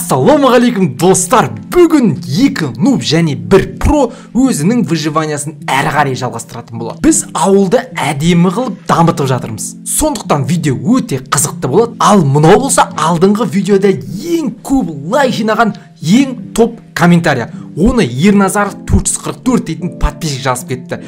Ассалаумағалейкум достар, бүгін 2 нуб және 1 про өзінің выживаниясын әрі қарай жалғастыратын болады. Біз ауылды әдемі қылып дамытып жатырмыз. Сондықтан видео өте қызықты болады. Ал мынау болса алдыңғы видеода ең көп лайк жинаған ең топ комментария. Оны Ерназаров 444 дейтін подписчик жазып кетті.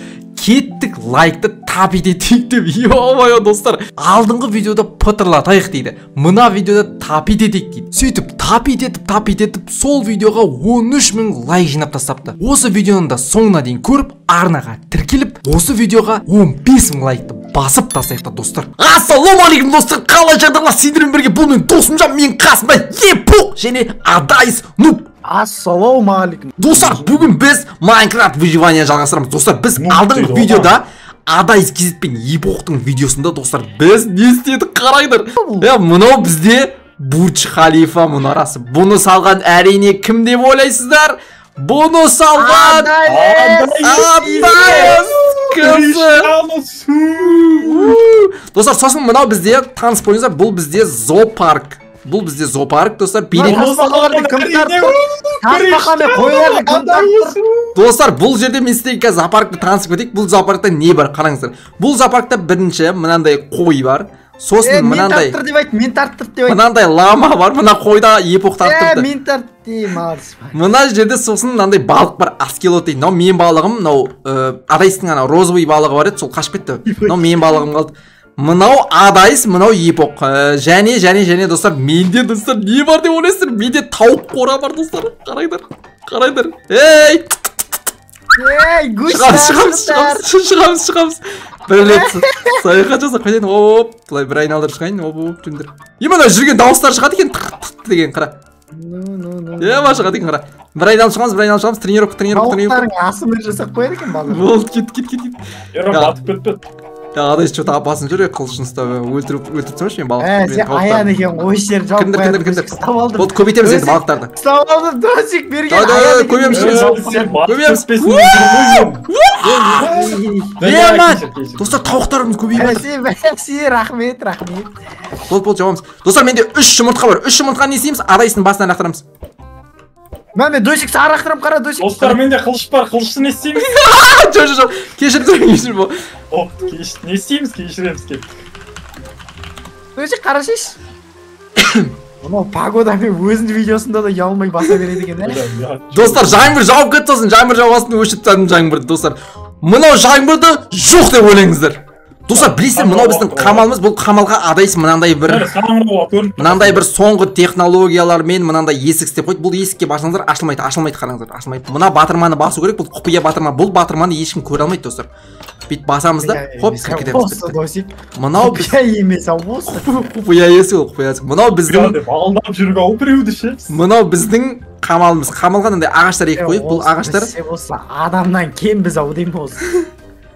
Кеттік лайкты тап ететейік деп. Йо-майо достар, алдыңғы видеода пытырлатайық дейді, мына видеода тап ететейік дейді. Сөйтіп тап ететіп сол видеоға 13.000 лайк жинап тастапты. Осы видеоны да соңына дейін көріп, арнаға тіркеліп, осы видеоға 15.000 лайкты басып тастайық достар. Ассалаумағалейкум достар, қалай жағдайлар, сендермен бірге бұл мен досымжан, мен қасымда Епо және Адайс Нуб. Ассалаумағалейкум достар, бүгін біз Майнкрафт выживания жалғастырамыз. Достар, біз алдыңғы видеода Адайс кезетпен Епоқтың видеосында достар біз не істедік қарайдыр. Мынау бізде Бурдж Халифа мұнарасы. Бұны салған әрине кім деп ойлайсыздар? Бұны салған Адайс кісі. Достар, сосын мынау бізде таныс болыңыздар, бұл бізде зоопарк. Бұл бізде зоопарк, достар. Достар, бұл жерде мен сіздерге зоопаркты танысып кетейік. Бұл зоопаркта не бар, қараңыздар. Бұл зоопаркта бірінші мынандай қой бар. Сосын мынандай мынандай лама бар. Мына қойда Епоқ тарттырды. Мына жерде сосын мынандай балық бар, аскелот дейді. Мынау мен балығым, мынау Адайстың ана розовый балығы бар еді, сол қашып кетті. Мынау мен балығым қалды. Мынау Адайс, мынау Епоқ. Және достар, менде достар не бар деп ойлайсыздар? Менде тауық қора бар достар. Қарайдар. Ей! Шығамыз. Бір рет саяхат жасап қайтайын. Оп, былай бір айналдырып шығайын. Оп, түндір. Мына жүрген дауыстар шығады екен, тық деген қара. Шығады екен қара. Бір айналып шығамыз. Тренировка. Тауықтардың асымен жасап қояды екен балдар. Болды, кет. Ерім батып кетті. Адайс что-то опасын жүр, қылышын ұстап, өлтіріп тұрсаңшы мен балықты. Сен аян екен, ой жер жауып қояды. Кімдір. Болды, көбейтеміз енді балықтарды. Ұстап алдым, досик берген аян екен. Көбейеміз. Достар, тауықтарымыз көбейіп жатыр. Рахмет. Болды, жауамыз. Достар, менде 3 жұмыртқа бар. 3 жұмыртқа не істейміз? Адайстың басынан лақтырамыз. Мен досик сарақтырам, қара досик. Достар, менде қылыш бар, қылышты не істейміз? Жоқ. Кешір бұл. Не істейміз, кешіреміз кеп. Досик, қарашеш. Мұнау пагодамен өзінің видеосында да ұялмай баса береді екен, ә? Достар, жаңбыр жауып кетті сосын, жаңбыр жауғасын өшіп тадым жаңбырды, достар. Мұнау жаңбырды жоқ деп ойлаңыздар. Достар, білесіздер, мынау біздің қамалымыз, бұл қамалға Адайс мынандай бір соңғы технологиялармен мынандай есік істеп қойды. Бұл есікке басыңыздар, ашылмайды, қараңыздар. Мына батырманы басу керек, бұл құпия батырма. Бұл батырманы ешкім көре алмайды, достар. Бүйтіп басамыз да, хоп, кіріп кетеміз. Мынау құпия емес, осы. Құпия есік ол, құпия есік. Мынау біздің қамалымыз. Қамалға мынандай ағаштар егіп қойып, бұл ағаштар адамнан кем біз ау деймін осы.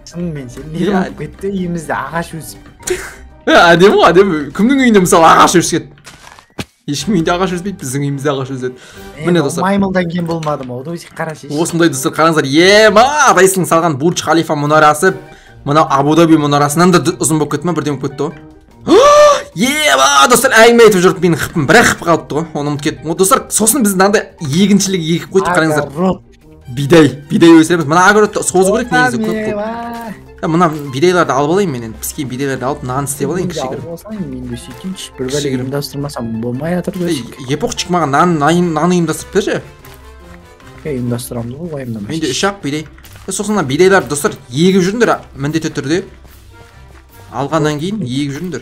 Шынымен сен не болып кетті, үйімізде ағаш өсіп. Әдемі. Кімнің үйінде мысалы ағаш өседі? Ешкім үйінде ағаш өспейді, біздің үйімізде ағаш өседі. Міне достар. Маймылдан кем болмадым ау, досик қарашеш. Осындай достар, қараңыздар. Адайстың салған Бурдж Халифа мұнарасы, мынау Абу Даби мұнарасынан да ұзын болып кетті ме, бірден болып кетті ғой. Достар, әңгіме айтып жүріп, менің қыпым бір қып қалыпты ғой, оны ұмытып кеттім ғой. Достар, сосын біз мынандай егіншілік егіп қойдық, қараңыздар. Бидай өсіреміз. Мына огородты созу керек негізі көп. Мына бидайларды алып алайын мен енді. Піскен бидайларды алып нан істеп алайын кішігірім. Мен де сөйтейінші, бір бәле ұйымдастырмасам болмай жатыр досик. Епоқчик маған нан ұйымдастырып берші. Ұйымдастырамыз ғой, уайымдамайсың. Менде 3-ақ бидай. Сосын бидайларды достар егіп жүріңдер, міндетті түрде. Алғаннан кейін егіп жүріңдер.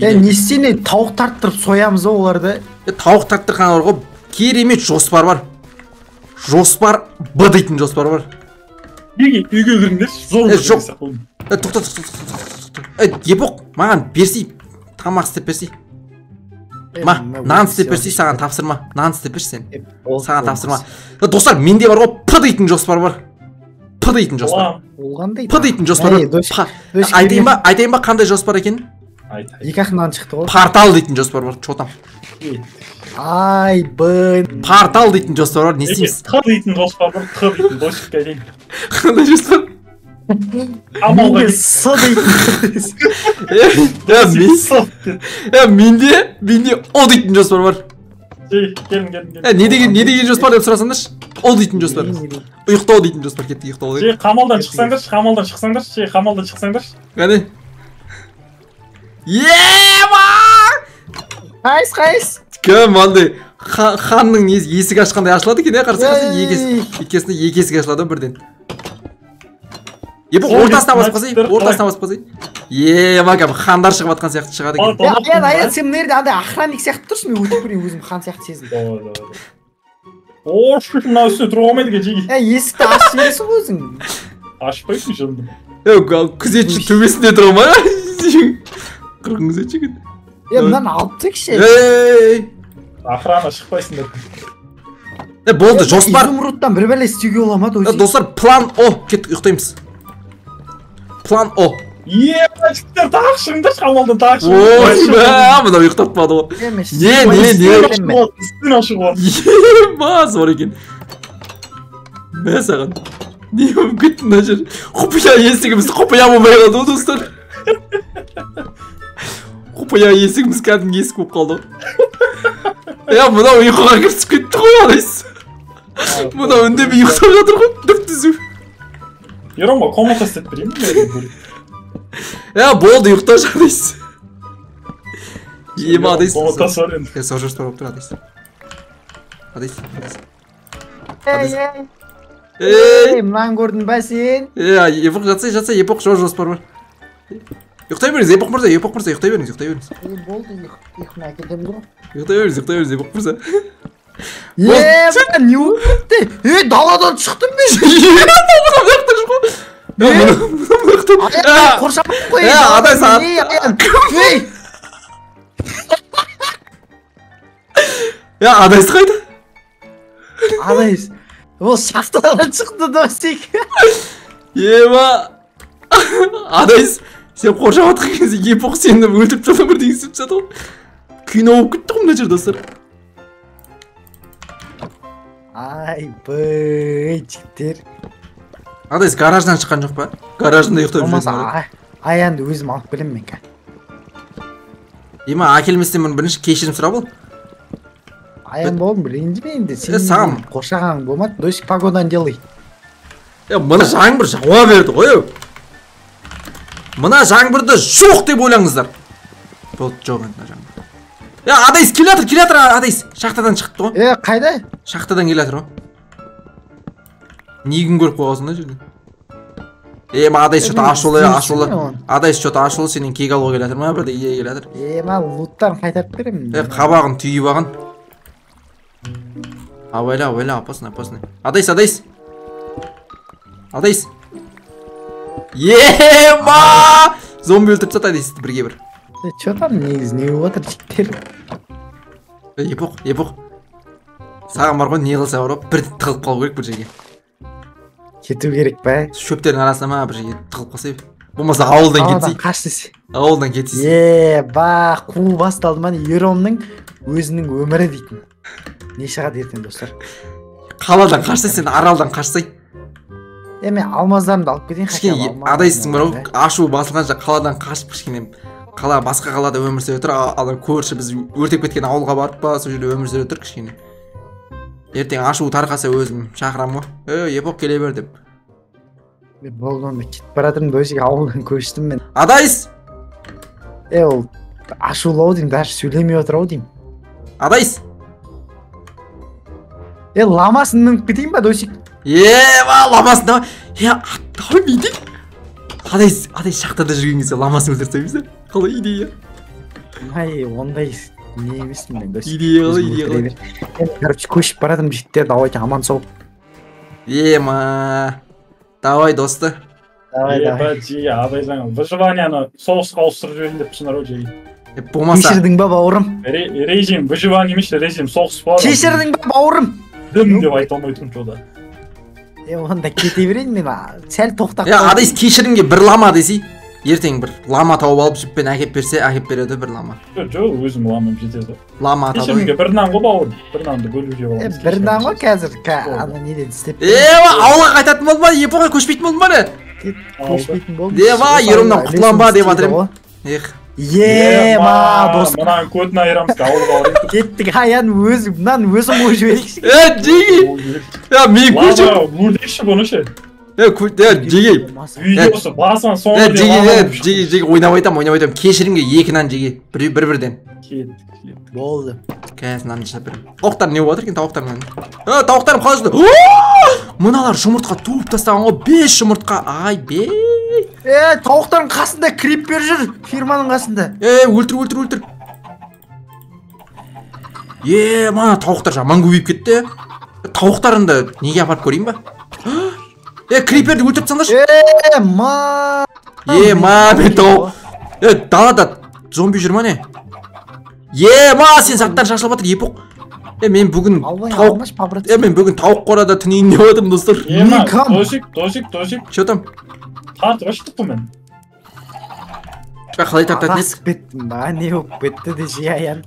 Не істейін, тауық тарттырып соямыз ғой оларды. Тауық тарттырған бар ғой, керемет жоспар бар. Жоспар Б дейтін жоспар бар. Үйге кіріңдер, зор Тоқта. Епоқ, маған берсей, тамақ істеп берсей. Нан істеп берсей, саған тапсырма. Нан істеп берсей сен. Саған тапсырма. Достар, менде бар ғой, П дейтін жоспар бар. П дейтін жоспар. П дейтін жоспар бар. Айтайын ба қандай жоспар екен? Екі-ақ нан шықты ғой. Портал дейтін жоспар бар, чотам. Ай, бын. Портал дейтін жоспар бар, не істейміз? Қ дейтін жоспар бар, Қ дейтін досикке дейін. Қандай жоспар? Менде С дейтін. Менде О дейтін жоспар бар. келін. Не деген жоспар деп сұрасаңдаршы. Ол дейтін жоспар. Ұйықтау дейтін жоспар. Кеттік ұйықтауға. Жей қамалдан шықсаңдаршы. Қане? Қайс. Кім андай ханның есік ашқандай ашылады екен, қарсы екесіне есік ашылады бірден. Епоқ ортасына басып қасай. Кәм хандар шығып атқан сияқты шығады екен. Аян, сен мына жерде андай охранник сияқты тұрсың, мен өтіп көрейін, өзім хан сияқты сезіндім. Мына үстіне тұруға болмайды екен, жеге. Есікті ашып жібересің ғой өзің. Ашпайсың жылдым. Күзетші төбесінде тұра ма? Қырғын күзетші екен. Мынаны алып текші. Охрана шықпайсың деп. Болды, жоспар. Изумрудтан бір бәле істеуге бола ма, Дози? Достар, план О. Кеттік, ұйықтаймыз. План О. Жігіттер тағы шығыңдар, қамалдан тағы шығыңдар. Мына ұйықтап бады ғой. Не. Үстін ашық бар. Зор екен. Мә саған. Не мүмкін мына жер. Құпия есігіміз құпия болмай қалды ғой, достар. Құпия есігіміз кәдімгі есік болып қалды. Мына ұйқыға кірісіп кетті ғой, адайс. Мына үндемей ұйықтап жатыр ғой, дүп-түзу. Ерома, комната істеп берейін. Болды, ұйықтап жадайс. Адайс. Комната сор енді. Сол жоспар болып тұр, адайс. Мұнан көрдің ба сен? Епоқ жатса, епоқ жоспар бар. Ұйықтай беріңіз, епоқ мырза, ұйықтай беріңіз. Болды, ұйқына әкелдім ғой. Ұйықтай беріңіз, епоқ мырза. Не өкметті? Даладан шықтым мен. Қоршамын қой. Адай саған. Адайс қайда? Адайс. Ол шахтадан шықты достик. Адайс. Сен қоршап атқан кезде епоқ сені өлтіріп тастап бір деген сөйтіп жатыр ғой. Күйін ауып кетті ғой мына жер, достар. Жігіттер. Адайс гараждан шыққан жоқ па? Гаражында ұйықтап жүресің. Аянды өзім алып білем мен ка. Әкелместен мұны бірінші кешірім сұрап ол. Аян болдым, ренжімейінді. Саған қоршаған болмады, досик пагодан делай. Мұны жаңбыр жауа берді ғой. Мына жаңбырды жоқ деп ойлаңыздар. Болды, жоқ енді жаңбыр. Адайс, келе жатыр, Адайс. Шахтадан шықты ғой. Қайда? Шахтадан келе жатыр ғой. Негін көріп қойғасың да жерден. Адайс что-то ашулы. Адайс что-то ашулы, сенен кек алуға келе жатыр ма? Бірде ие келе жатыр. Луттарын қайтарып беремін. Қабағын түйіп аған. Ойла, опасный. Адайс. Зомби өлтіріп сат, Адайсты бірге бір. Чё там негіз, не отыр жіктер? Епоқ. Саған бар ғой, не қылса бар ғой, бір тығылып қалу керек бір жерге. Кету керек бәй. Шөптердің арасына ма бір жерге тығылып қалсай. Болмаса ауылдан кетсей. Ауылдан кетсей. Қу басталды ма, Еромның өзінің өмірі дейтін. Не шығады ертең, достар? Қаладан қашсай, сен аралдан қашсай. Мен алмаздарымды алып кетейін. Кішкене Адайстың бар ғой, ашу басылғанша қаладан қашып кішкене басқа қалада өмір сүріп тұр. Адам көрші біз өртеп кеткен ауылға барып па, сол жерде өмір сүріп тұр кішкене. Ертең ашу тарқаса өзім шақырам ғой. Епоқ келе бер деп. Болды онда кетіп баратырмын, досик ауылдан көштім мен. Адайс! Ол ашулау деймін, даже сөйлемей отыр ау деймін. Адайс! Ламасын мүніп кетейін ба, досик? Ламасын да. Аттау бейдей. Адайс шақтада жүрген кезде ламасын өлтірсеміз да. Қалай идея? Ондай не емеспін мен, досик. Идея қалай. Короче, көшіп баратырмын, жігіттер, давайте аман сол. Давай, досты. Давай. Абай жаңа выживанияны соғысқа ауыстырып жіберейін деп тұрсыңдар ғой жеге. Болмаса. Кешірдің ба, бауырым? Режим выживание емес, режим соғыс болады. Кешірдің ба, бауырым? Дым деп айта алмайтын жода. Онда кете берейін мен, сәл тоқтап. Адайс кешірімге бір лама десей, ертең бір лама тауып алып жіппен әкеп берсе, әкеп береді бір лама. Жоқ, өзім ламам жетеді. Лама тауып. Кешірімге бір нан ғой бауырым, бір нанды бөлуге боламыз. Бір нан ғой қазір, ана неден істеп. Ауылға қайтатын болды ма? Епоға көшпейтін болды ма? Көшпейтін болды. Еромнан құтылам ба деп жатыр едім. дос. Мынаның көтін айырамыз ауылға барайық. Кеттік аян мынаны өзім қойып жіберейікші. Жеги. Мен көрші. Өрдекші бұны ше. Жеги. Видеосы басынан соңғы Жеги ойнап айтам. Кешірімге 2 нан жеги. Бір-бірден. Болды. Қазір нан жап берем. Тауықтар не болып жатыр екен тауықтармен? Тауықтарым қалай жүрді? Мыналар жұмыртқа туып тастаған ғой 5 жұмыртқа. Ай бе. Тауықтардың қасында криппер жүр. Фирманың қасында. Өлтір. Мана тауықтар жаман көбейіп кетті. Тауықтарымды неге апарып көрейін ба? Криперді өлтіріп тастаңдаршы. Мен тауық. Далада зомби жүр ма не? Сен заттар шашылып жатыр епоқ. Мен бүгін тауық қорада түнейін деп отырмын достар. Досик. Че там? Тартып аштық бұл мен. Қалай тартатын ес? Беттім ба, не болып бетті де жи аян.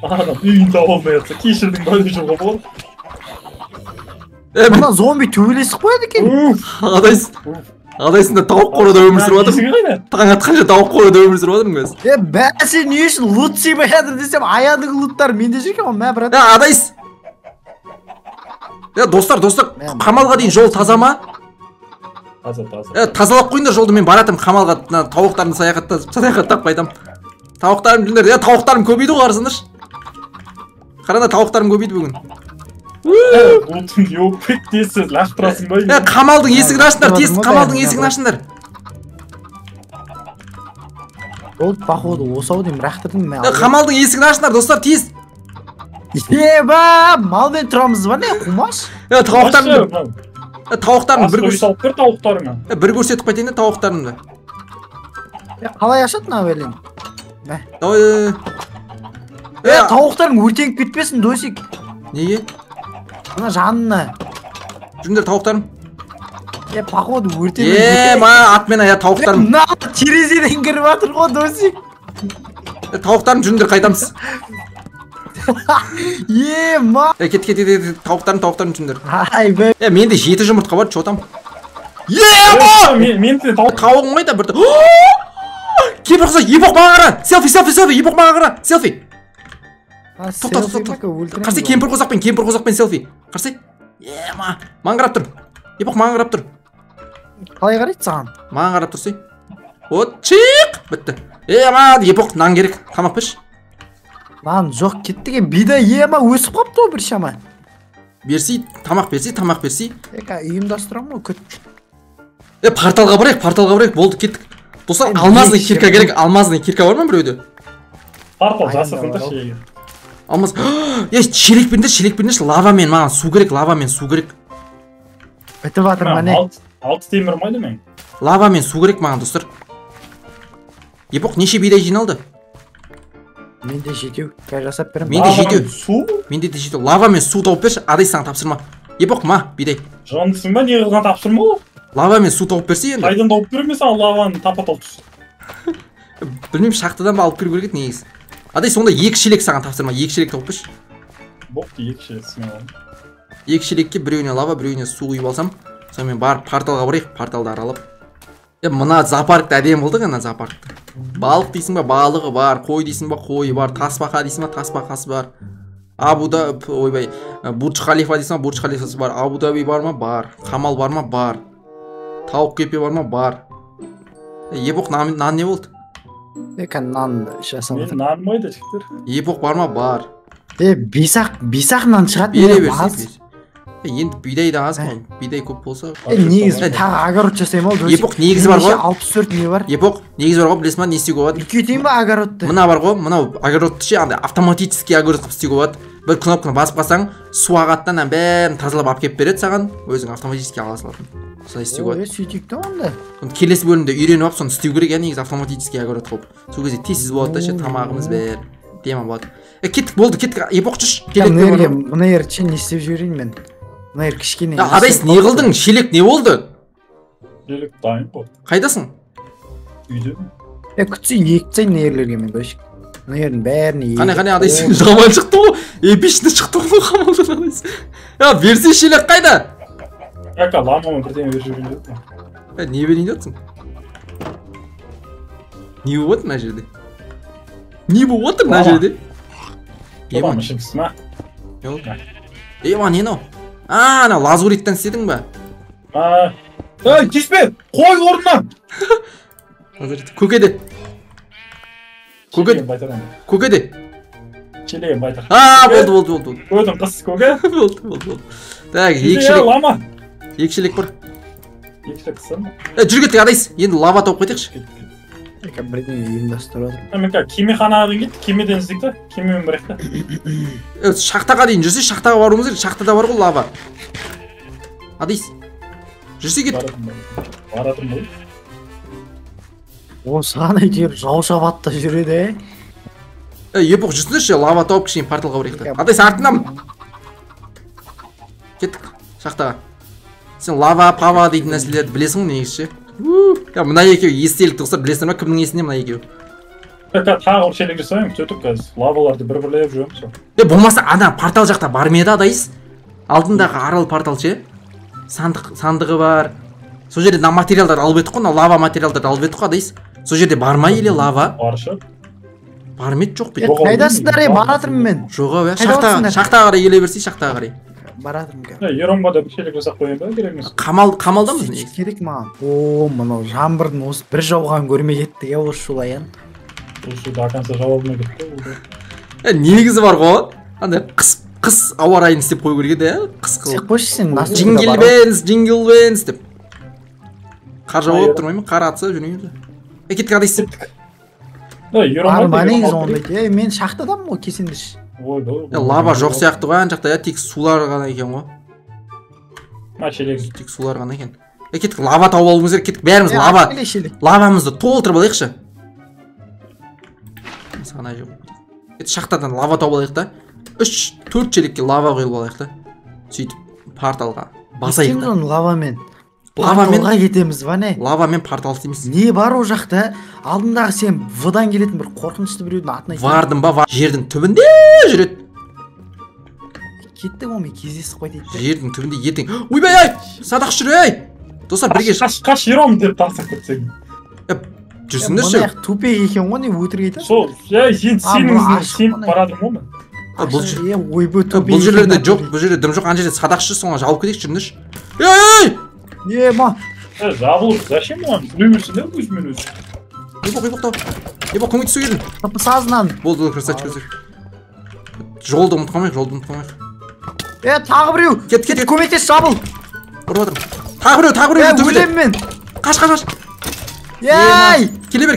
Адам үйінде болмай жатса кешірдің бөлі жылға бол. Мұна зомби төбелесіп қояды екен. Адайсында тауық қорада өмір сүріп жатырмын. Таң атқанша тауық қорада өмір сүріп жатырмын. Бәсе не үшін лут сыймай жатыр десем, аяның луттар менде жүр екен, мә брат. Адайс. Достар, қамалға дейін жол таза ма? Таза. Тазалап қойыңдар жолды, мен баратым қамалға, тауықтарымды саяхаттап қайтам. Тауықтарым жүндер, тауықтарым көбейді ғой қарасыңдаршы. Қаранда тауықтарым көбейді бүгін. Лутын еуіп тез лақтырасың ба? Қамалдың есігін ашыңдар, тез қамалдың есігін ашыңдар. Болды, походу, осау дейм, рақтырдың мен. Қамалдың есігін ашыңдар, достар, тез. Малмен тұрамыз ба не, қумаш? Тауықтарым бір көрсетіп қайтайын да тауықтарымды. Қалай ашатын әуелен? Тауықтарың өртеніп кетпесін, досик. Неге? Мына жанына. Жүндер тауықтарым. Походу өртеніп. Атмен ая тауықтарым. Мына терезеден кіріп атыр ғой, досик. Тауықтарым жүндер қайтамыз. Кет, тауықтарым жүндер. Менде 7 жұмыртқа бар, чотам. Тауығым қайда бір. Кемпір қызы, епоқ маған қара. Селфи, епоқ маған қара. Селфи. Қарсы кемпір қозақпен селфи. Қарсы. Маған қарап тұр. Епоқ маған қарап тұр. Қалай қарайды саған? Маған қарап тұрсай. Чиқ. Бітті. Епоқ нан керек. Тамақ пеш. Lan жоқ кеттіге бида өсіп қапты ғой бір шама. Берсей, тамақ берсей. Үйімдастырам ғой көт. Порталға барайық, болды кеттік. Достар, алмазный кирка керек, алмазный кирка бар ма біреуде? Портал жасырғанда шеге. Алмаз. Шелек беріңдерші, лавамен маған су керек. Бітіп жатыр мане. 6 темір майды мен. Лавамен су керек маған достар. Епоқ неше бидай жиналды? Менде жетеу, жасап берем. Менде де жетеу. Лавамен су тауып берші, адай саған тапсырма. Епоқ ма, бидай. Жандысың ба, не қылған тапсырма ол? Лавамен су тауып берсе енді. Қайдан тауып берме саған лаваны тапа-тауып түс. Білмеймін, шақтыдан ба алып келу керек еді негіз. Адай сонда 2 шелек саған тапсырма, 2 шелек тауып берші. Боқты 2 шелек сымен алам. 2 шелекке біреуіне лава, біреуіне су құйып алсам, сонымен барып порталға барайық, порталды аралап. Мына зоопаркта әдем болды ғана зоопаркта. Балық дейсің ба, балығы бар, қой дейсің ба, қойы бар, тасбақа дейсің ба, тасбақасы бар. Бурдж Халифа дейсің ба, Бурдж Халифасы бар. Абу Даби бар ма? Бар. Қамал бар ма? Бар. Тауық кепе бар ма? Бар. Епоқ нан не болды? Нан жасамады. Мен нан майды жіктер. Епоқ бар ма? Бар. Бесақ нан шығады. Бере берсей. Енді бидай да аз ғой, бидай көп болса. Негізі тағы огород жасаймын ол. Епоқ негізі бар ғой. 64 не бар. Епоқ негізі бар ғой, білесің ба, не істеуге болады? Үлкейтейін ба огородты? Мына бар ғой, мынау огородты ше, андай автоматический огород қылып істеуге болады. Бір кнопканы басып қалсаң, су ағаттан бәрін тазалап алып келіп береді саған, өзің автоматически ала салатын. Солай істеуге болады. Сөйтейік те онда. Келесі бөлімде үйреніп алып, соны істеу керек, негізі автоматический огород қылып. Сол кезде тез болады да ше, тамағымыз бәрі тема болады. Кеттік, болды, кеттік. Епоқ жүш. Мына ерше не істеп жіберейін мен? Мына ер кішкене. Адайс не қылдың? Шелек не болды? Шелек дайын болды. Қайдасың? Үйде. Күтсей ектсай нерлерге мен дойшық. Мына ердің бәріне ек. Қане Адайс жаман шықты ғой. Эпичті шықты ғой қамалдан Адайс. Берсе шелек қайда? Ламамен бірден беріп жүрген жоқ. Не берейін жатсың? Не болып отыр мына жерде? Не болып отыр мына жерде? Ебан ішімсіз ма? Ема не мынау? Анау лазуриттен істедің ба? Ей, кеспе! Қой орнынан! Көкеде. Көкеде. Челеген байтар. Болды. Көдің қыз көке? Болды. Так, екшелек бар. Екшелек қысы ма? Жүр кеттік адайсыз. Енді лава тауып қайтайықшы. Бірдеңе ұйымдастырып отыр. Мен кемеханаға кетті, кемеден іздейік та, кемемен барайық та. Шахтаға дейін жүрсе, шахтаға баруымыз керек. Шахтада бар ғой лава. Адайсыз. Жүрсе кет. Баратым ғой. Осыған әйтеуір жау шабатта жүреді, Епоқ жүрсіңдерші, лава тауып кішкене порталға барайық та. Адайсыз артынамын. Кеттік шахтаға. Сен лава, пава дейтін нәрселерді білесің негізі. Мына екеу естелік тұқсыр білесің ба? Кімнің есінде мына екеу? Тағы бір челек жасайым, сөйтіп қазір лаваларды бір-бірлеп жүреміз. Болмаса ана портал жақта бар ма еді адайсыз? Алдындағы арал портал ше? Сандығы бар. Сол жерде материалдар алып еттік қой, лава материалдарды алып еттік қой адайсыз. Сол жерде бар ма еле лава? Баршы. Бар ма еді жоқ бе? Қайдасыңдар, баратырмын мен. Жоқ, шахтаға қарай келе берсей, шахтаға қарай. Баратырмын кәдімгі. Еромға да бір челек жасап қойын ба, керек емес. Қамалдамыз не? Керек маған. Мынау жаңбырдың осы бір жауған көрмей кеттік осы шулаян. Осы да аканса жауабына кетті. Негізі бар ғой. Андай қыс ауа райын істеп қою керек еді, қыс қылып. Сек қойшы сен Джингл-бенс деп. Қар жауып тұрмай ма? Қар атса жүрмейміз. Кеттік адайсыз. Мен шахтадамын ғой, кесендірші. Лава жоқ сияқты ғой, ан жақта тек сулар ғана екен ғой. Тек сулар ғана екен. Кеттік лава тауып алуымыз керек, кеттік бәріміз лавамызды толтырып алайықшы. Кеттік шахтадан лава тауып алайық та. 3-4 челекке лава құйылып алайық та. Сөйтіп порталға басайық та. Лавамен порталға кетеміз ба не? Лавамен портал істемейсіз. Не бар о жақта? Алдындағы сен вадан келетін бір қорқынышты біреудің атын айтып. Вардым ба? Жердің түбінде жүреді. Кеттік омен кездесіп қой дейді. Жердің түбінде ертең. Ойбай-ай! Садақ жүр ей! Достар бірге қаш ером деп тақсып кетсең. Жүрсіңдерші. Мұны тупек екен ғой, не өтірік айтады? Сол, сеніп барадым ғой мен. Бұл жерлерде жоқ, бұл жерде дым жоқ, ана жерде садақшы, соңға жауып кетейік жүріңдерші. Ей! Жабылып, зачем оған? Білмеймісің де өзімен өзі. Ебо, көмек түсу келдің. Сазынан. Болды, красавчик өзі. Жолды ұмыт қылмайық. Тағы біреу. Кет. Көмектес, жабыл. Ұрып атырым. Тағы біреу. Өлем мен. Қаш. Ей! Келе бер.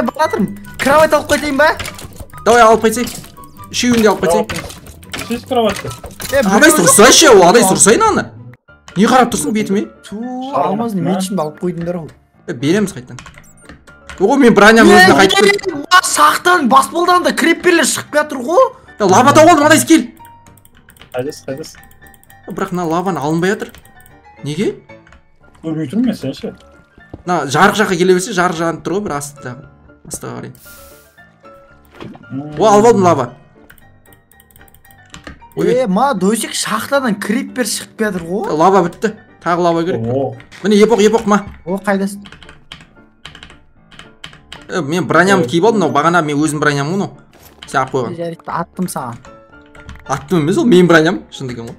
Баратырмын. Кровать алып қайтайын ба? Давай алып қайтсай. Үшеуін де алып қайтсай. Сіз кроватты. Адай сұрсайшы, адай сұрсайын аны. Не қарап тұрсың бетіме? Алмаздың мечін алып қойдыңдар ол. Береміз қайттан. Мен броням өзіне қайтып кел. Сақтан басболдан да крипперлер шығып жатыр ғой. Лава тауып алдым, адайсыз кел. Қайдас. Бірақ мына лаваны алынбай жатыр. Неге? Көрмей тұрмын мен сен ше. Жарық жаққа келе берсе, жарық жанып тұр ғой, бір астыға қарай. Алып алдым лава. Дөсек шахтадан криппер шығып жатыр ғой. Лава бітті. Тағы лава керек. Міне епоқ ма. Қайдасың? Мен бронямды киіп алдым, бағана мен өзім броням ғой. Сен ақ қойған. Жарайды, аттым саған. Аттым емес, ол мен броням. Шын деген ғой.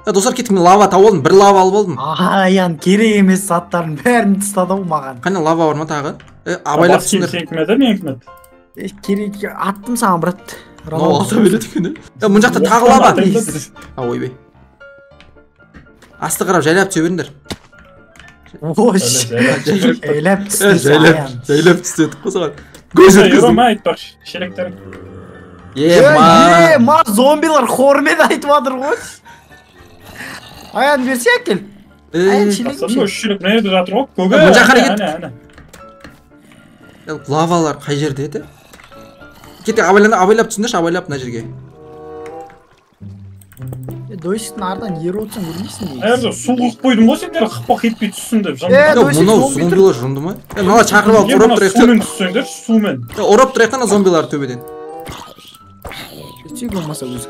Достар кеттік, мен лава тауып алдым, бір лава алып алдым. Аян, керек емес заттардың бәрін тастады ғой маған. Қане лава бар ма тағы? Абайлап түсіңдер. Сенкімеді, мен кімеді? Керек, аттым саған, брат. Алта береді күні. Мұн жақта тағы лава. Ойбай. Асты қарап жайлап түсе беріңдер. Жайлап түстедік қой саған. Көз өткіздің. Айтпақшы, шелектерің. Зомбилар хормен айтып адыр ғой. Аян берсе әкел. Аян шелегім шелек мына жерде жатыр ғой. Мұн жаққа кет. Лавалар қай жерде еді? Кеттік, абайлап түсіндерші, абайлап мына жерге. Дойсықтың ардан ер отсың көрмейсің дейсің. Әрді су қылып қойдым ғой сендер қақпақ етпей түссіңдер. Мұнау зомбилар жынды ма? Мынала шақырып алып ұрып тұрайық. Сумен түссеңдер, сумен. Ұрып тұрайық та зомбилар төбеден. Өтсек болмаса өзі.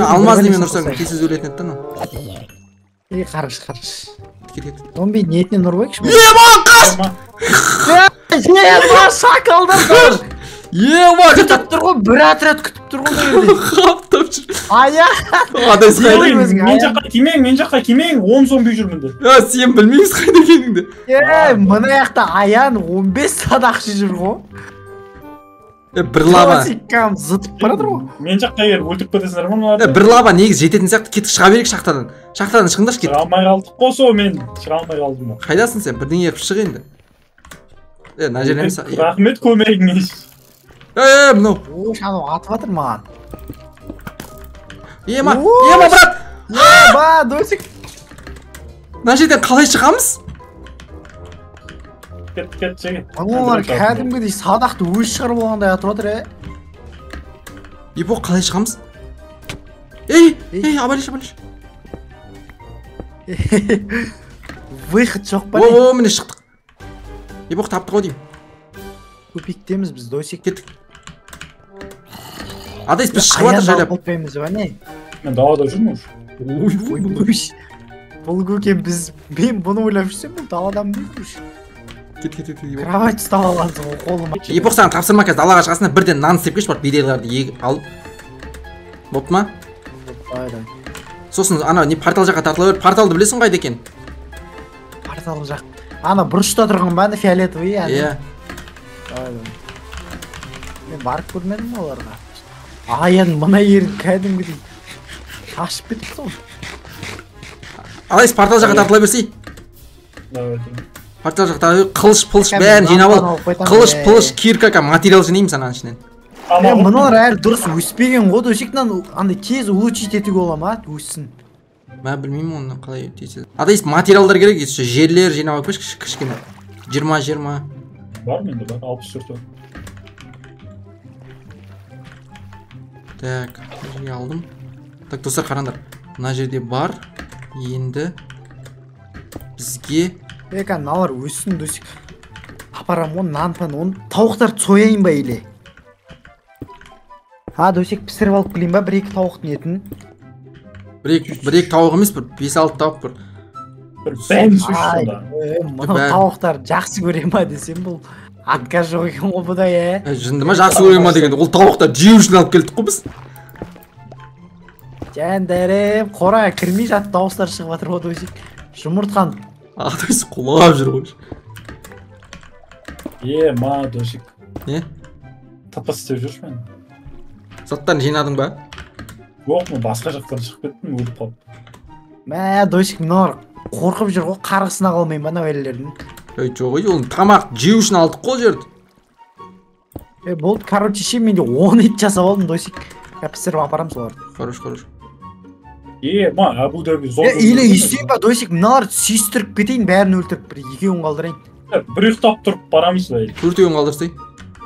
Алмаз немен ұрсаң тезіз өлетін еді да. Қарыш. Зомби ниетінен ұрбайықшы. Қаш! Ма шакалдар. Ема Күтіп тұр ғой, бір отряд күтіп тұр ғой бұл жерде. қаптап жүр. Ая. Адай сай. Мен жаққа кимең, 10 зомби жүрмін де. Сен білмейміз қайда екеніңді. Мына жақта Аян 15 садақшы жүр ғой. Бір лава. Классикам зытып баратыр ғой. Мен жаққа егер өлтіріп кетесіңдер ма мыналарды? Бір лава негізі жететін сияқты. Кетіп шыға берейік шахтадан. Шахтадан шығыңдаршы кет. Шыға алмай қалдық қой сол мен. Шыға алмай қалдым ғой. Қайдасың сен? Бірдеңе еріп шық енді. Мына жерден рахмет көмегіңіз. Мынау. Анау атып жатыр маған. Ема брат. Ема досик. Мына жерден қалай шығамыз? Кет жеге. Аналар кәдімгідей садақты өз шығарып болғандай атып жатыр. Епо қалай шығамыз? Абалиш. Выход жоқ па? Міне шықтық. Епоқ таптық ау деймін. Көпектеміз біз досик. Кеттік. Адайс біз шығып жатыр жайлап. Мен далада жүрмін уже. Бұл көкен мен бұны ойлап жүрсем бұл даладан бүйір. Кет. Кровать ұстап алғансың ғой қолыма. Епоқ саған тапсырма қазір далаға шығасына бірден нан істеп кеш бар бидайларды алып. Бопты ма? Сосын ана не портал жаққа тартыла бер. Порталды білесің қайда екен? Портал жақ. Ана бұрышта тұрған ба фиолетовый. Иә. Мен барып көрмедім оларға. Аян мына ерін кәдімгідей шашып кетіпті ғой. Алайс портал жаққа тартыла берсей. Портал жаққа қылыш бәрін жинап ал. Қылыш, кирка, материал жинаймыз ананың ішінен. Мұналар әлі дұрыс өспеген ғой, досектен андай тез улучшить етуге бола ма? Өссін. Мен білмеймін оны қалай тез. Адайс материалдар керек, жерлер жинап алып кішкене. 20. Бар менде бар, 64. Так, жерге алдым. Так, достар қараңдар. Мына жерде бар. Енді бізге мыналар өссін досек. Апарам оны нан тауықтарды сояйын ба еле? Досек пісіріп алып келейін ба, 1-2 тауықтың етін? 1-2 тауық емес, 5-6 тауық бір. Бәрін сөйші сонда. Мұны тауықтар жақсы көре ма десем бұл атқа жоқ екен ғой бұдай. Жынды ма жақсы көре ма дегенде, ол тауықтар жеу үшін алып келдік қой біз. Жәндәрем, қораға кірмей жатып дауыстар шығып жатыр ғой досек. Жұмыртқан. Адайс құлап жүр ғой. Ма досек. Не? Тапас істеп жүрші мен. Заттарын жинадың ба? Жоқ, мен басқа жақтан шығып кеттім, өліп қалып. Досек мыналар қорқып жүр ғой, қарғысына қалмайын ба нәуелердің. Жоқ, ол тамақ жеу үшін алдық қой жерді. Болды, короче, менде 10 ет жасап алдым досек. Пісіріп апарам соларды. Хорош. Ма, Абу-Даби зор. Или үйсен ба досек, мыналар сүйістіріп кетейін, бәрін өлтіріп, екеуін қалдырайын. Бір ұйықтап тұрып барамыз ба? Төртеуін қалдырсай.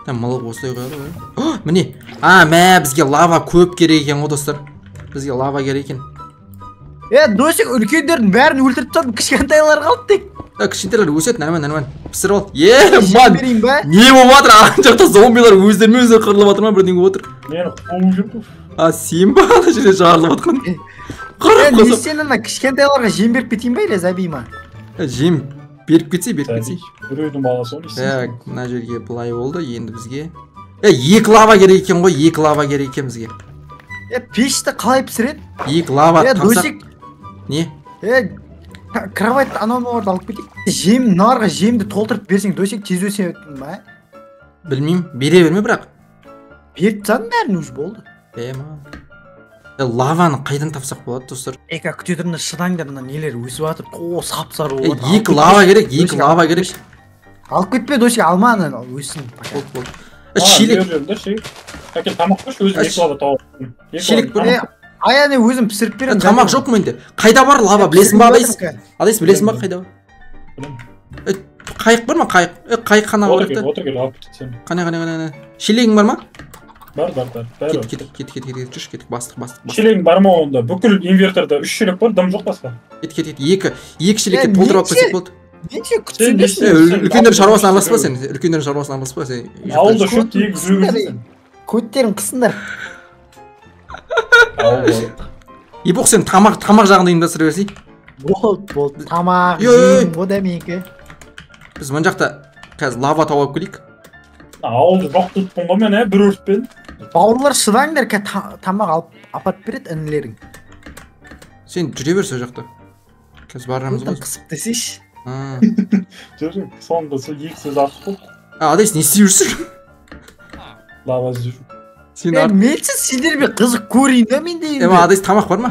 Мылық осылай қояды ғой. Міне. Бізге лава көп керек екен ғой достар. Бізге лава керек екен. Досек үлкендердің бәрін өлтіріп тастадым, кішкентайлар қалды тек. Кішкентайлар өседі, нормально. Пісіріп ал. Ман. Не болып жатыр? Ана жақта зомбилар өздерімен өздері қырылып жатыр ма, бірдеңе болып отыр. Мені қуып жүр. Сен ба ана жерде жарылып жатқан? Не сен ана кішкентайларға жем беріп кетейін ба, или забей ма? Жем беріп кетсе. Біреудің баласы оны Так, мына жерге былай болды, енді бізге 2 лава керек екен ғой, 2 лава керек екен бізге. Пешті қалай пісіреді? 2 лава тапсақ. Не? Кровать анауыларды алып кетейік. Нарға жемді толтырып берсең, досек тез өсетін ба? Білмеймін, бере берме бірақ. Беріп тадың бәрін өз болды. Лаваны қайдан тапсақ болады, достар? Күте тұрында шыдаңдар, нелер өсіп атып, сап-сары болады. 2 лава керек, 2 лава керек. Алып кетпе, досек, алма өссін. Болды. Шелек. Әке тамақ қош, өзім 2 лава тауып. Шелек бір. Аяны өзім пісіріп берем. Тамақ жоқ менде. Қайда бар лава, білесің ба Адайс? Адайс білесің ба қайда бар? Қайық бар ма? Қайық қана бар. Отыр кел, алып кетсем. Қане. Шелегің бар ма? Бар. Кеттік, бастық. Шелегің бар ма онда? Бүкіл инверторда 3 шелек бар, дым жоқ басқа. Кет. 2 шелекке толтырып алып кетсек болды. Неше күтсеңдесің? Үлкендердің шаруасына араласпа сен. Ауылда шөп тегіп жүргізсің. Көттерін қысыңдар. Епоқ сен тамақ жағында ұйымдастыра берсей. Болды. Тамақ, жем, ода менікі. Біз мұн жақта қазір лава тауып алып келейік. Ауылды жоқ тұттың ғой мен, бір өртпен. Бауырлар шыдаңдар, тамақ алып апарып береді інілерің. Сен жүре бер сол жақта. Қазір барамыз ғой. Қысып десейші. Жүр, соңғы сол екі сөз артық болды. Адайс не істеп жүрсің? Лава жүр. Сен Менсіз сендер бе қызық көрейін да менде. Адайс тамақ бар ма?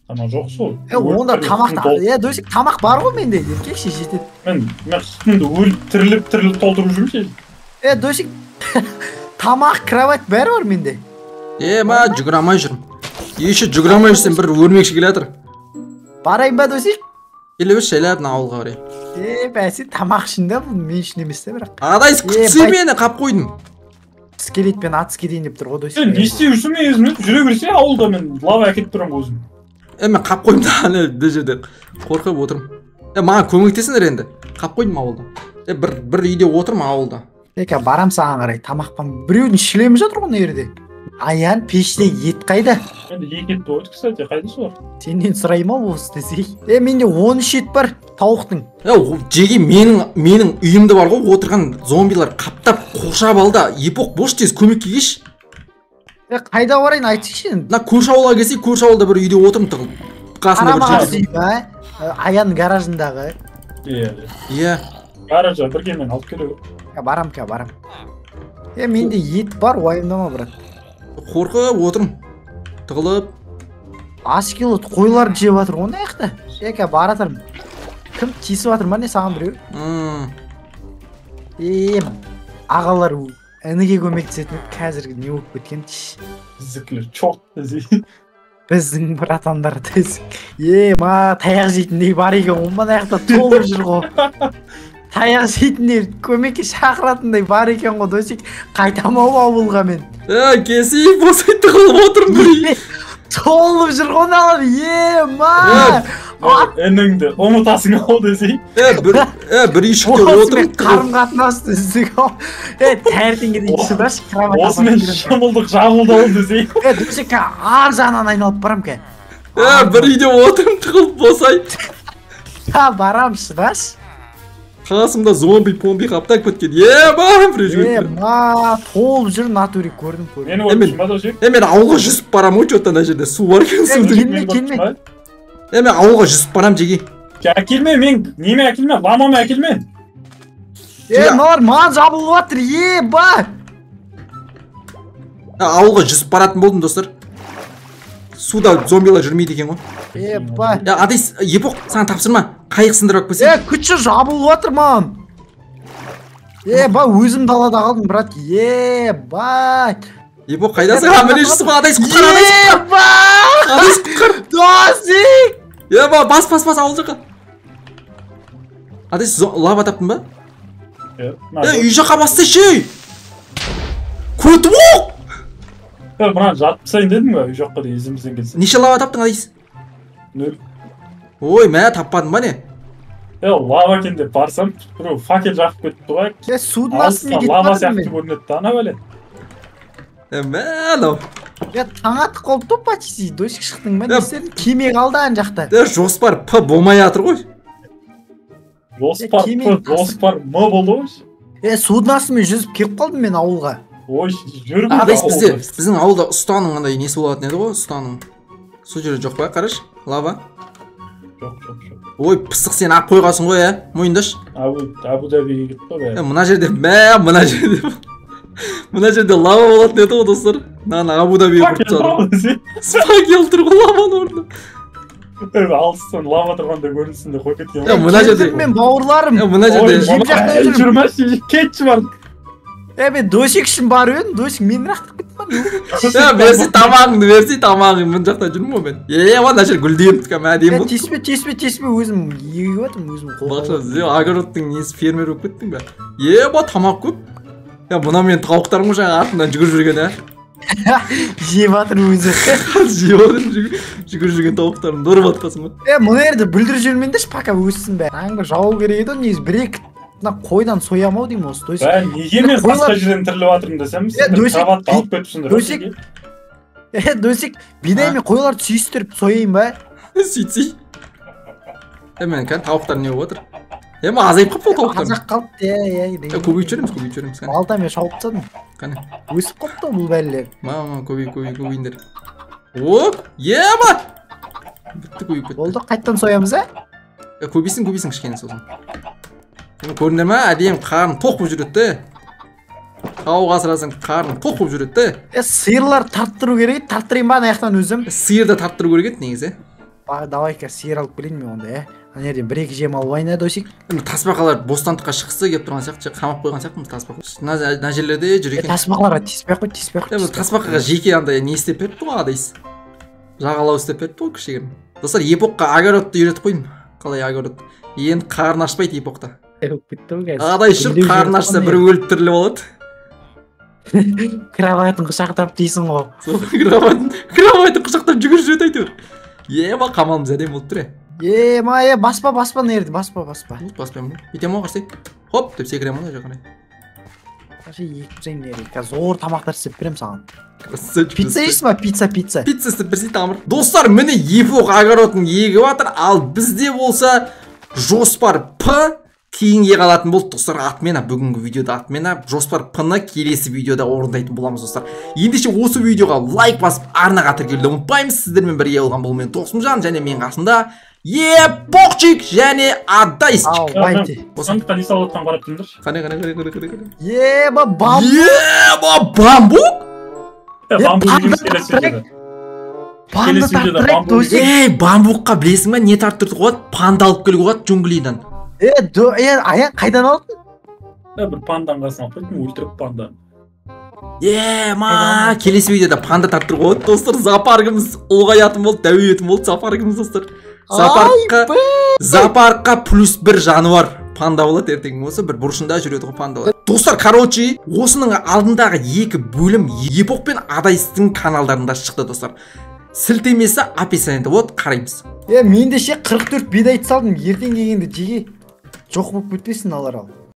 Тамақ жоқ сол. Онда тамақ Досик тамақ бар ғой менде. Еркекші жетеді. Мен сүтімді өліп тіріліп толтырып жүрмін сен. Досик тамақ, кровать бәрі бар менде. Ма жүгіре алмай жүрмін. Еші жүгіре алмай жүрсем бір өрмекші келе жатыр. Барайын ба Досик? Келе берші жайлап ауылға қарай. Бәсе тамақ үшін де бұл мен үшін емес те бірақ. Адайс күтсе мені қап қойдым. Скелетпен ат кетейін деп тұр ғой Досик. Сен не істеп жүрсің мен өзім жүре берсе ауылда мен лава әкетіп тұрамын өзім. Мен қап қойдым да бұл жерде қорқып отырмын. Маған көмектесіңдер енді. Қап қойдым ауылда. Бір үйде отырмын ауылда. Барам саған қарай тамақпен. Біреудің шлемі жатыр ғой жерде. Аян пеште ет қайда? Менде 2 ет болды, кстати, қайда солар? Сенен сұрайма осы десей. Менде 13 ет бар тауықтың. Жеге менің үйімді бар ғой, отырған зомбилар қаптап қоршап алды. Епоқ бош тез көмекке келші. Қайда барайын айтшы енді. Мына көрші ауылға келсе, көрші ауылда бір үйде отырмын тығылып. Қасында бір жерде. Аян гаражындағы. Иә. Гаража бірге мен алып келе. Барам. Менде ет бар, уайымдама брат. Қорқып отырмын. Тығылып. Ас кило қойлар жеп жатыр ғой аяқта. Баратырмын. Кім тиісіп жатыр ма не саған біреу? Ағалар ініге көмектесетін қазіргі не болып кеткен? Біздікілер чоқ десей. Біздің братандар десек. Таяқ жейтіндей бар екен ғой, мына аяқта толып жүр ғой. Таяқ жейтіндей көмекке шақыратындай бар екен ғой Досик. Қайтамау ауылға мен. Кесейіп босай тығылып отырмын. Толып жүр ғой мыналар. Еніңді ұмытасың ау десей. Бір үйшікте отырып қарым-қатынасты үздік ау. Тәртіңге дейін шыдашы. Осымен шымылдық жабылды ау десей. Досик ар жағынан айналып барам ке. Бір үйде отырып тығылып босай. Барам шыдашы. Қасымда зомби-помби қаптап кеткен. Барам біреу жүгіріп. Толып жүр натуре көрдім. Мені көрдім ба Досик? Мен ауылға жүзіп барам ғой, жоқтан ана жерде су бар екен. Келме. Мен ауылға жүзіп барам жеге. Әкелме, мен неме әкелме, ламамы әкелме. Мыналар маған жабылып жатыр, Ауылға жүзіп баратын болдым достар. Суда зомбилар жүрмейді екен ғой. Адайс, Епоқ, саған тапсырма. Қайық сындырып көсен. Күтші жабылып жатыр маған. Өзім далада қалдым, брат. Епоқ, қайдасың? Міне жүрсің ба? Адайс, құтқар, Адайс құтқар. Досик! Бас, ауыл жаққа. Адайс, лава таптың ба? Үй жаққа бастайшы. Көтіп оқ! Мына жатып сайын дедім ба, үй жаққа да езімізден келсін. Неше лава таптың Адайс? 0. Ой, таппадың ба не? Лава екен деп барсам, біреу факел жақып кетті ғой. Судың астымен кетіп лава жатырмын сияқты көрінеді, ана бәле. Мәлі. Таң атып қалды почти, Досик шықтың ба? Нестерін кеме қалды ан жақта. Жоспар П болмай жатыр ғой. Жоспар П, жоспар М болды ғой. Судың астымен жүзіп келіп қалдым мен ауылға. Жүргіз Адайс, біздің ауылда ұстаның қандай несі болатын еді ғой, ұстаның. Су жүрі жоқ па, қараш, лава. Жоқ. Ой, пысық сен ақ қойғасың ғой, мойындаш. Абу Дабиге кетті ғой. Мына жерде лава болатын еді ғой, достар. Абу Дабиге құрып тастадым. Факел тұр ғой лаваның орнында. Алыстан лава тұрғанда көрінсін де қой кеткен. Мына жерде мен бауырларым. Мына жерде жүрмәші, кетші бар. Мен Досик үшін бар өң, Досик мені рақтып кетті ма? Берсей тамағың, мұн жақта жүрмін ғой мен. Мына жер гүлдейім түкәм әдейім бұл. Теспе, өзім егіп өтім, өзім қолға. Огородтың несі фермер өп кеттің бә. Тамақ көп. Мұна мен тауықтарым жаңа артынан жүгір жүрген, Жеп атыр өзі. Жүгір жүрген тауықтарым дұрып атқасың ба? Мұна ерді бүлдір жүрмендеш, пока өссін бә. Аңғы жауы керек еді, негіз бір-екі қойдан соямау деймін осы. Неге мен басқа жерден тіріліп атырмын десем, сендер кроватты алып кетіпсіңдер. Досик, бидаймен қойларды сүйістіріп сояйын ба? Сөйтсей. Мен кән тауықтар не болып отыр? Эми азайып калыпты толуктан. Азак калыпты, Көбөйтүп жібереміз. Кәне. Балта мен шауып тастадым. Кәне. Өсіп қалыпты бұл бәлелер. Көбейіндер. Оп, ема! Бітті көбейіп кетті. Болды, қайттан соямыз, Көбейсін кішкене сосын. Көріндер ма, әдейім қарын тоқ болып жүреді. Тауық асырасың қарын тоқ болып жүреді. Сиырлар тарттыру керек, тарттырайын ба аяқтан өзім. Сиырды тарттыру керек еді негізі. Давай-ка сиыр алып келейін мен онда, Ана жерден бір-екі жем алып алайын, досик. Тасбақалар бостандыққа шықсы келіп тұрған сияқты, қамап қойған сияқтымыз тасбақалар. Мына жерлерде жүр екен. Тасбақаларға тиіспей ақ қой. Тасбақаға жеке андай не істеп беріпті ғой адайсыз. Жағалау істеп беріпті ғой кішігірім. Достар, епоққа огородты үйретіп қойдым. Қалай огород? Енді қарын ашпайды епоқта. Адай шыр қарын ашса бір өліп тіріліп алады. Кроватын құшақтап дейсің ғой. Кроватын құшақтап жүгір жүреді әйтеуір. Ема қамалымыз әдем болып тұр. Баспа нерді, баспа. Баспаймын. Бетем ғой қарсай. Хоп деп секірем ғой жақынай. Екпізейін нерді. Зор тамақтар істеп берем саған. Пицца жейсің ба? Пицца. Пицца істеп берсей тамыр. Достар, міне епоқ огородын егіп жатыр, ал бізде болса жоспар П кейінге қалатын болды. Достар, атмена бүгінгі видеода атмена жоспар П-ны келесі видеода орындайтын боламыз достар. Ендеше осы видеоға лайк басып арнаға тіркелуді ұмытпаймыз. Сіздермен бірге болған бұл мен Досымжан және мен қасында Епоқчик және Адайсчик. Сондықтан не салып қарап тұрыңдаршы. Қане. Бамбук бамбукқа білесің ба не тарттырды қоғат? Панда алып келуге қоғат джунглиден. Аян қайдан алдың? Бір пандан қасын алып қойдым, өлтіріп панда. Келесі видеода панда тарттыр қоғат. Достар, зоопаркымыз ұлғаятын болды, дәуетін болды зоопаркымыз достар. Зоопаркқа плюс бір жануар панда болады ертең осы бір бұрышында жүреді ғой пандалар. Достар, короче, осының алдындағы екі бөлім Епоқ пен Адайстың каналдарында шықты достар. Сілтемесі описаниеда болады, қараймыз. Менде ше 44 бидайды салдым, ертең келгенде жеге жоқ болып кетпесін алар ал.